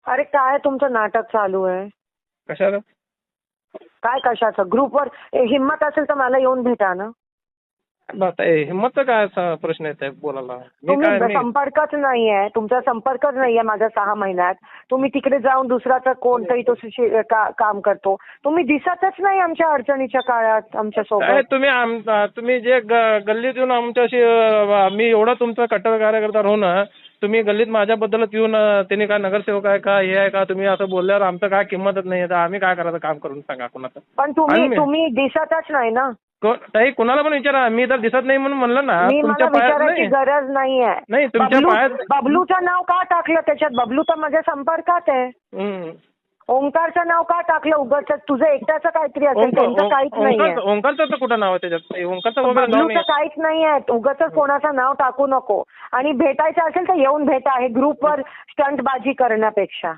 अरे काय तुमचं नाटक चालू आहे? कशाला? काय कशाचं? ग्रुपवर हिंमत असेल तर मला येऊन भेटा ना. आता हिंमतचा काय असा प्रश्न येत आहे बोलायला? तुम्ही संपर्कच नाहीये, तुमचा संपर्कच नाहीये माझ्या 6 महिन्यात. तुम्ही तिकडे जाऊन दुसराचा कोणतरी तो काम करतो. तुम्ही दिसतच नाही आमच्या अडचणीच्या काळात आमच्या काय सोबत. तुम्ही जे गल्लीत येऊन आमच्याशी मी एवढा तुमचा कट्टर कार्यकर्ता राहून तुम्ही गल्लीत माझ्याबद्दलच येऊन त्यांनी काय नगरसेवक आहे का हे आहे का तुम्ही असं बोलल्यावर आमचं काय किंमतच नाही तर आम्ही काय करायचं काम करून सांगा कुणाचं? पण तुम्ही दिसतच नाही ना. ताई कुणाला पण विचारा मी तर दिसत नाही म्हणून म्हणलं ना. मला तुमच्या पायात विचारायची नाही गरज नाहीये. नाही तुमच्या पायात बबलूचं नाव का टाकलं त्याच्यात? बबलू तर माझ्या संपर्कात आहे. हम्म. ओंकारचं नाव का टाकलं उगाच? तुझं एकट्याचं काहीतरी असेल, त्यांचं काहीच नाहीये. ओंकारचं तर कुठं नाव आहे त्याच्यात? ओंकारचं वगैरे नाव बबलूचं काहीच नाहीये. उगाच कोणाचं नाव टाकू नको. आणि भेटायचं असेल तर येऊन भेटा. हे ग्रुपवर स्टंटबाजी करण्यापेक्षा.